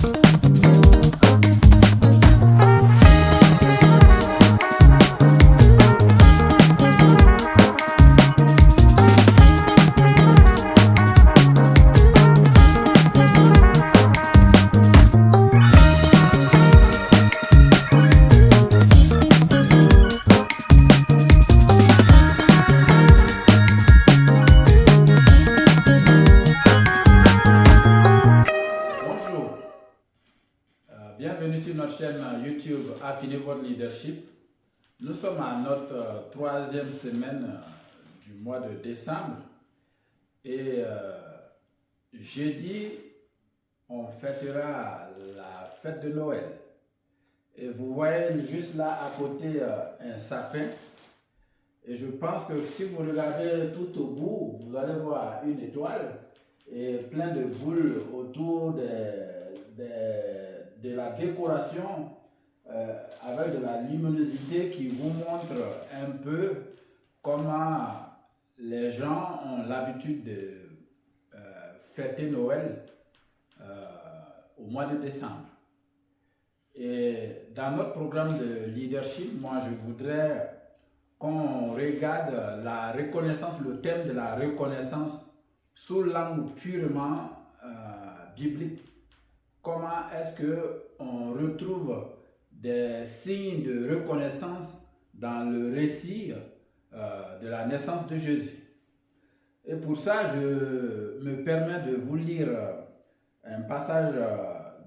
Bonjour, bienvenue sur notre chaîne YouTube Affinez votre leadership. Nous sommes à notre troisième semaine du mois de décembre et jeudi, on fêtera la fête de Noël. Et vous voyez juste là à côté un sapin. Et je pense que si vous regardez tout au bout, vous allez voir une étoile et plein de boules autour de la décoration avec de la luminosité qui vous montre un peu comment les gens ont l'habitude de fêter Noël au mois de décembre. Et dans notre programme de leadership, moi je voudrais qu'on regarde la reconnaissance, le thème de la reconnaissance sous l'angle purement biblique. Comment est-ce qu'on retrouve des signes de reconnaissance dans le récit de la naissance de Jésus. Et pour ça, je me permets de vous lire un passage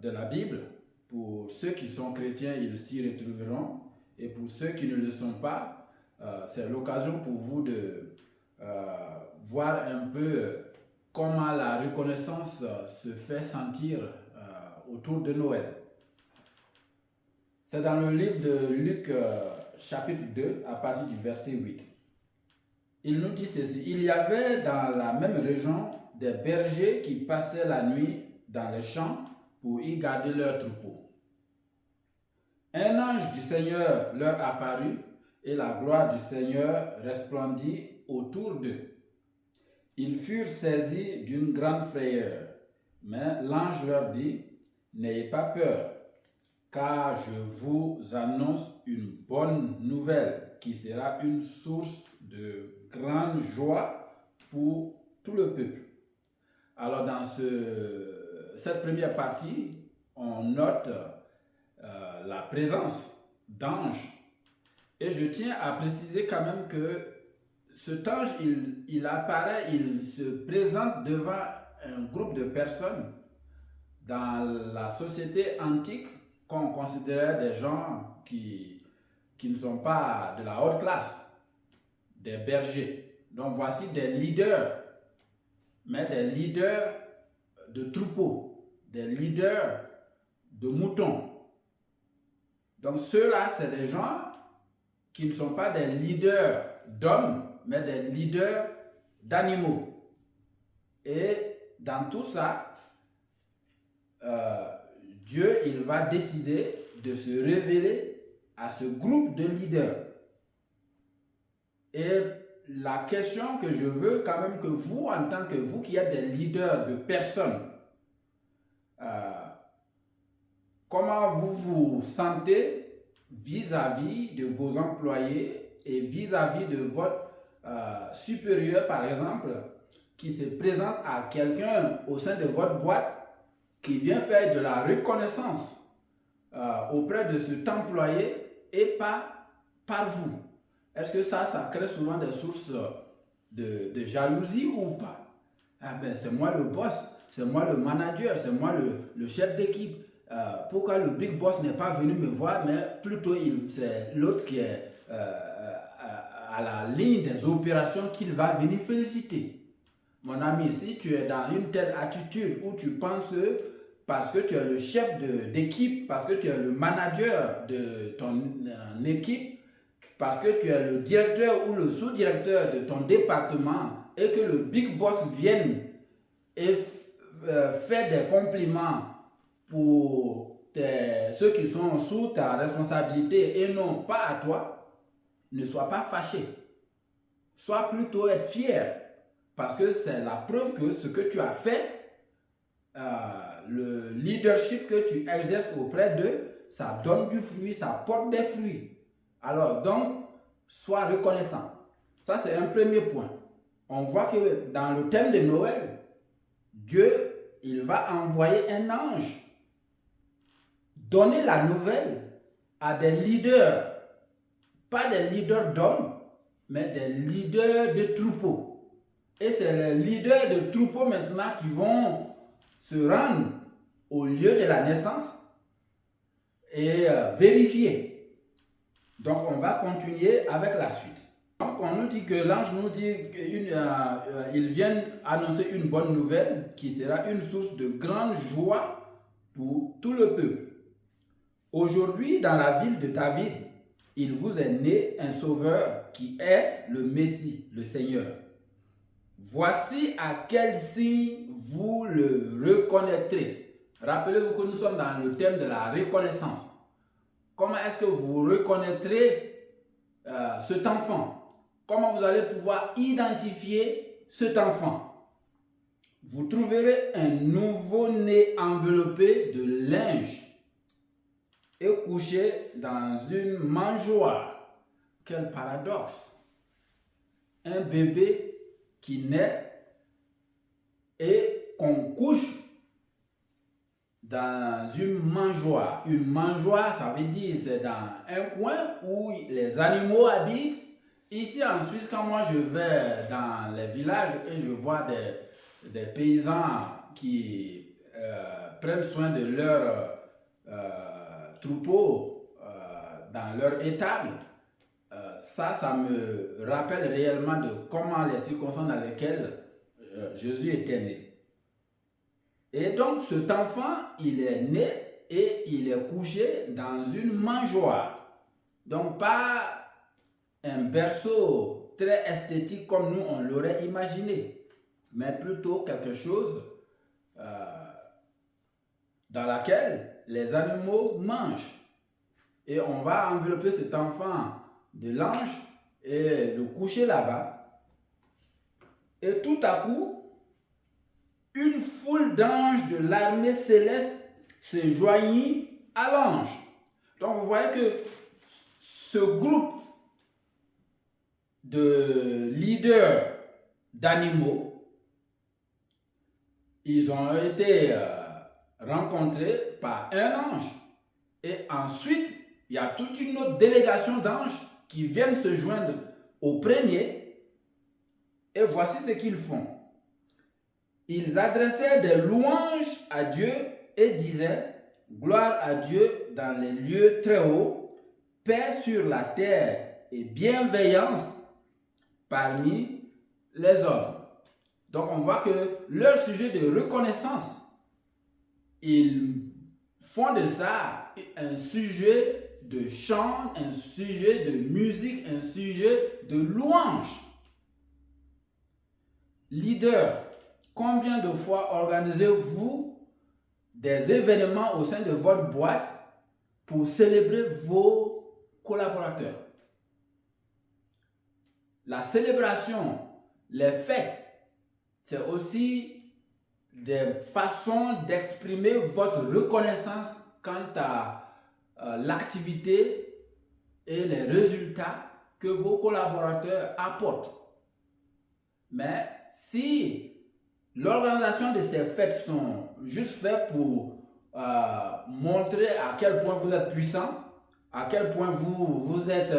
de la Bible. Pour ceux qui sont chrétiens, ils s'y retrouveront. Et pour ceux qui ne le sont pas, c'est l'occasion pour vous de voir un peu comment la reconnaissance se fait sentir autour de Noël. C'est dans le livre de Luc, chapitre 2, à partir du verset 8. Il nous dit ceci: il y avait dans la même région des bergers qui passaient la nuit dans les champs pour y garder leurs troupeaux. Un ange du Seigneur leur apparut et la gloire du Seigneur resplendit autour d'eux. Ils furent saisis d'une grande frayeur, mais l'ange leur dit: n'ayez pas peur, car je vous annonce une bonne nouvelle qui sera une source de grande joie pour tout le peuple. Alors dans cette première partie, on note la présence d'anges. Et je tiens à préciser quand même que cet ange, il apparaît, il se présente devant un groupe de personnes dans la société antique qu'on considérait des gens qui ne sont pas de la haute classe, des bergers. Donc voici des leaders, mais des leaders de troupeaux, des leaders de moutons. Donc ceux-là, c'est des gens qui ne sont pas des leaders d'hommes, mais des leaders d'animaux. Et dans tout ça, Dieu, il va décider de se révéler à ce groupe de leaders. Et la question que je veux quand même que vous, en tant que vous qui êtes des leaders de personnes, comment vous vous sentez vis-à-vis de vos employés et vis-à-vis de votre supérieur, par exemple, qui se présente à quelqu'un au sein de votre boîte, qui vient faire de la reconnaissance auprès de cet employé et pas par vous. Est-ce que ça crée souvent des sources de jalousie ou pas? Ah ben, c'est moi le boss, c'est moi le manager, c'est moi le chef d'équipe. Pourquoi le big boss n'est pas venu me voir, mais plutôt c'est l'autre qui est à la ligne des opérations qu'il va venir féliciter. Mon ami, si tu es dans une telle attitude où tu penses parce que tu es le chef d'équipe, parce que tu es le manager de ton équipe, parce que tu es le directeur ou le sous-directeur de ton département et que le big boss vienne et fait des compliments pour ceux qui sont sous ta responsabilité et non pas à toi, ne sois pas fâché. Sois plutôt fier. Parce que c'est la preuve que ce que tu as fait, le leadership que tu exerces auprès d'eux, ça donne du fruit, ça porte des fruits. Alors, donc, sois reconnaissant. Ça, c'est un premier point. On voit que dans le thème de Noël, Dieu, il va envoyer un ange donner la nouvelle à des leaders, pas des leaders d'hommes, mais des leaders de troupeaux. Et c'est les leaders de troupeaux maintenant qui vont se rendre au lieu de la naissance et vérifier. Donc on va continuer avec la suite. Donc on nous dit que l'ange nous dit qu'il vient annoncer une bonne nouvelle qui sera une source de grande joie pour tout le peuple. Aujourd'hui, dans la ville de David, il vous est né un sauveur qui est le Messie, le Seigneur. Voici à quel signe vous le reconnaîtrez. Rappelez-vous que nous sommes dans le thème de la reconnaissance. Comment est-ce que vous reconnaîtrez cet enfant? Comment vous allez pouvoir identifier cet enfant? Vous trouverez un nouveau-né enveloppé de linge et couché dans une mangeoire. Quel paradoxe! Un bébé qui naît et qu'on couche dans une mangeoire. Une mangeoire, ça veut dire c'est dans un coin où les animaux habitent. Ici en Suisse, quand moi je vais dans les villages et je vois des paysans qui prennent soin de leurs troupeaux dans leur étable, ça me rappelle réellement de comment les circonstances dans lesquelles Jésus était né. Et donc cet enfant, il est né et il est couché dans une mangeoire. Donc pas un berceau très esthétique comme nous on l'aurait imaginé, mais plutôt quelque chose dans laquelle les animaux mangent. Et on va envelopper cet enfant de linge et le coucher là-bas. Et tout à coup, une foule d'anges de l'armée céleste se joignit à l'ange. Donc vous voyez que ce groupe de leaders d'animaux, ils ont été rencontrés par un ange. Et ensuite, il y a toute une autre délégation d'anges qui viennent se joindre au premier. Et voici ce qu'ils font. Ils adressaient des louanges à Dieu et disaient « Gloire à Dieu dans les lieux très hauts, paix sur la terre et bienveillance parmi les hommes. » Donc on voit que leur sujet de reconnaissance, ils font de ça un sujet de chant, un sujet de musique, un sujet de louange. Leader, combien de fois organisez-vous des événements au sein de votre boîte pour célébrer vos collaborateurs? La célébration, les fêtes, c'est aussi des façons d'exprimer votre reconnaissance quant à l'activité et les résultats que vos collaborateurs apportent. Mais si l'organisation de ces fêtes sont juste faites pour montrer à quel point vous êtes puissant, à quel point vous êtes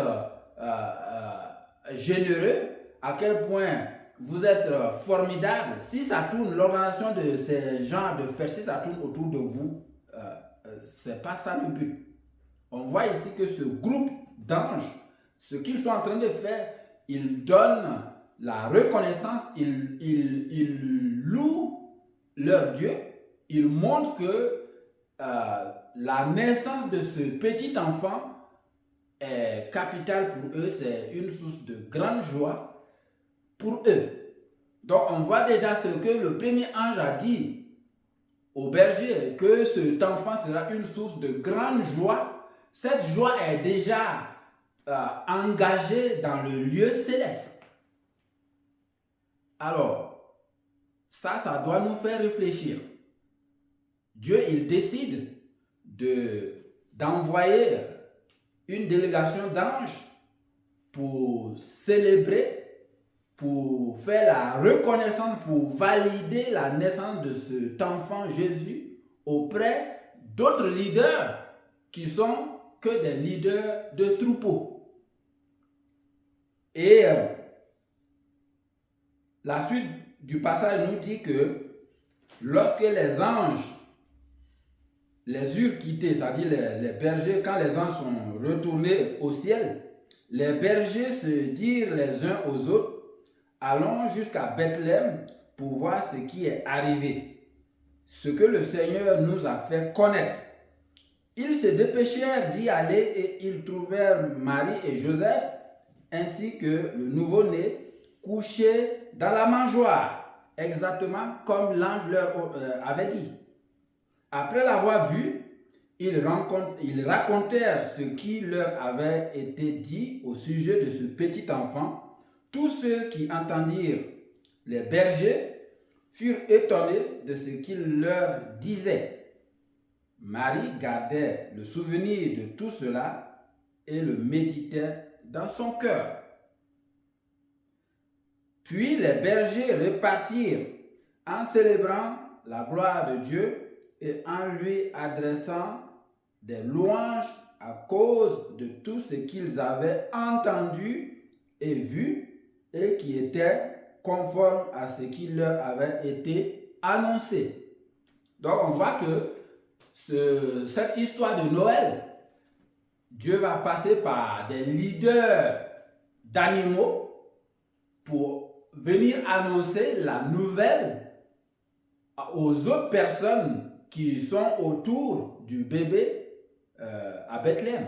généreux, à quel point vous êtes formidable, si ça tourne, l'organisation de ces genres de fêtes, si ça tourne autour de vous, c'est pas ça le but. On voit ici que ce groupe d'anges, ce qu'ils sont en train de faire, ils donnent la reconnaissance, ils louent leur Dieu, ils montrent que la naissance de ce petit enfant est capitale pour eux, c'est une source de grande joie pour eux. Donc on voit déjà ce que le premier ange a dit au berger, que cet enfant sera une source de grande joie. Cette joie est déjà engagée dans le lieu céleste. Alors, ça doit nous faire réfléchir. Dieu, il décide d'envoyer une délégation d'anges pour célébrer, pour faire la reconnaissance, pour valider la naissance de cet enfant Jésus auprès d'autres leaders qui sont que des leaders de troupeaux. Et la suite du passage nous dit que lorsque les anges les eurent quittés, c'est-à-dire les bergers, quand les anges sont retournés au ciel, les bergers se dirent les uns aux autres, allons jusqu'à Bethléem pour voir ce qui est arrivé, ce que le Seigneur nous a fait connaître. Ils se dépêchèrent d'y aller et ils trouvèrent Marie et Joseph, ainsi que le nouveau-né, couché dans la mangeoire, exactement comme l'ange leur avait dit. Après l'avoir vu, ils racontèrent ce qui leur avait été dit au sujet de ce petit enfant. Tous ceux qui entendirent les bergers furent étonnés de ce qu'il leur disait. Marie gardait le souvenir de tout cela et le méditait dans son cœur. Puis les bergers repartirent en célébrant la gloire de Dieu et en lui adressant des louanges à cause de tout ce qu'ils avaient entendu et vu et qui était conforme à ce qui leur avait été annoncé. Donc on voit que cette histoire de Noël, Dieu va passer par des leaders d'animaux pour venir annoncer la nouvelle aux autres personnes qui sont autour du bébé à Bethléem.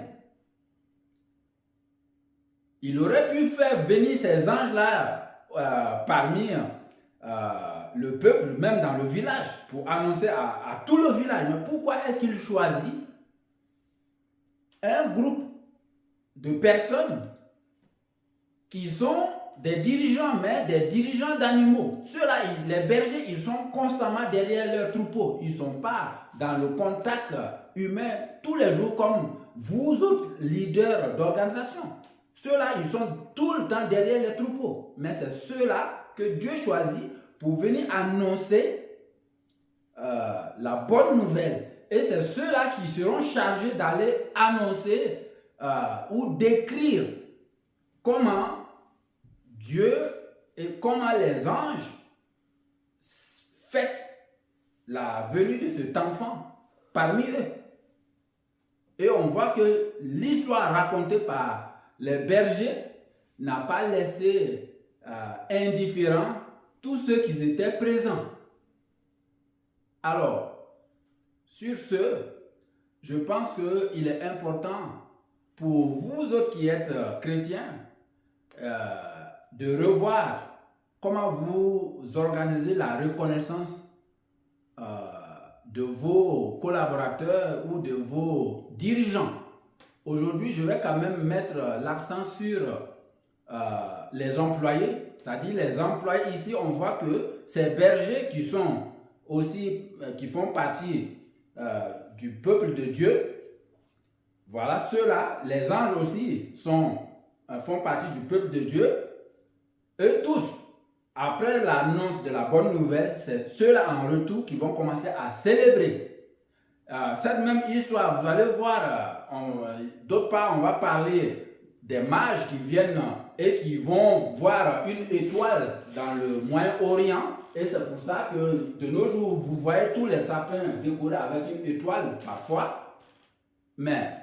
Il aurait pu faire venir ces anges-là parmi le peuple, même dans le village, pour annoncer à tout le village. Mais pourquoi est-ce qu'il choisit un groupe de personnes qui sont des dirigeants, mais des dirigeants d'animaux? Ceux-là, les bergers, ils sont constamment derrière leurs troupeaux. Ils ne sont pas dans le contact humain tous les jours comme vous autres leaders d'organisation. Ceux-là, ils sont tout le temps derrière les troupeaux. Mais c'est ceux-là que Dieu choisit pour venir annoncer la bonne nouvelle. Et c'est ceux-là qui seront chargés d'aller annoncer ou décrire comment Dieu et comment les anges fêtent la venue de cet enfant parmi eux. Et on voit que l'histoire racontée par les bergers n'a pas laissé indifférents tous ceux qui étaient présents. Alors, sur ce, je pense qu'il est important pour vous autres qui êtes chrétiens de revoir comment vous organisez la reconnaissance de vos collaborateurs ou de vos dirigeants. Aujourd'hui, je vais quand même mettre l'accent sur les employés, c'est-à-dire les employés. Ici, on voit que ces bergers qui sont aussi, qui font partie du peuple de Dieu, voilà, ceux-là, les anges aussi font partie du peuple de Dieu. Eux tous, après l'annonce de la bonne nouvelle, c'est ceux-là en retour qui vont commencer à célébrer. Cette même histoire, vous allez voir, d'autre part, on va parler des mages qui viennent et qui vont voir une étoile dans le Moyen-Orient. Et c'est pour ça que de nos jours, vous voyez tous les sapins décorés avec une étoile parfois. Mais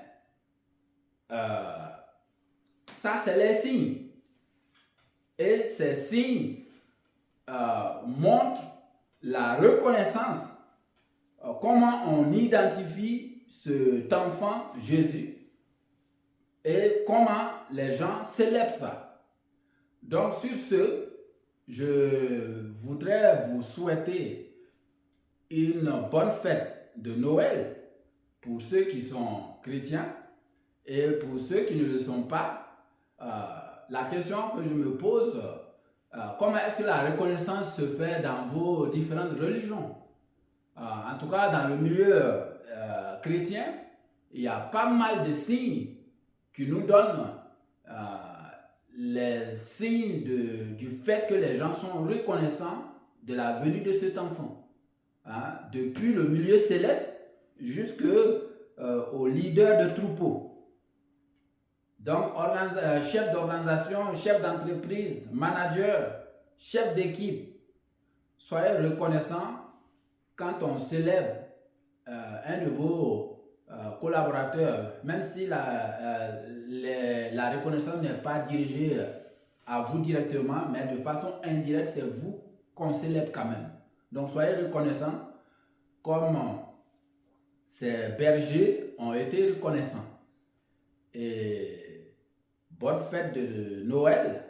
ça, c'est les signes. Et ces signes montrent la reconnaissance, comment on identifie cet enfant Jésus et comment les gens célèbrent ça. Donc sur ce, je voudrais vous souhaiter une bonne fête de Noël pour ceux qui sont chrétiens et pour ceux qui ne le sont pas. La question que je me pose, comment est-ce que la reconnaissance se fait dans vos différentes religions? en tout cas dans le milieu chrétien, il y a pas mal de signes qui nous donnent les signes du fait que les gens sont reconnaissants de la venue de cet enfant. Hein, depuis le milieu céleste jusqu'au leader de troupeau. Donc, chef d'organisation, chef d'entreprise, manager, chef d'équipe, soyez reconnaissants quand on célèbre un nouveau collaborateur, même si la reconnaissance n'est pas dirigée à vous directement, mais de façon indirecte, c'est vous qu'on célèbre quand même. Donc soyez reconnaissants comme ces bergers ont été reconnaissants. Et bonne fête de Noël.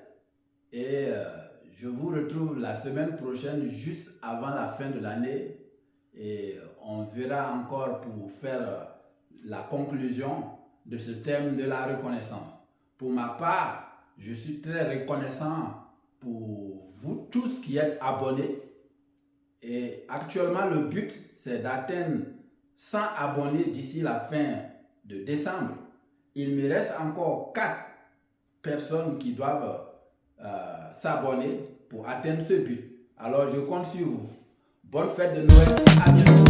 Et je vous retrouve la semaine prochaine, juste avant la fin de l'année. Et on verra encore pour faire la conclusion de ce thème de la reconnaissance. Pour ma part, je suis très reconnaissant pour vous tous qui êtes abonnés. Et actuellement, le but, c'est d'atteindre 100 abonnés d'ici la fin de décembre. Il me reste encore 4 personnes qui doivent s'abonner pour atteindre ce but. Alors, je compte sur vous. Bonne fête de Noël. À bientôt.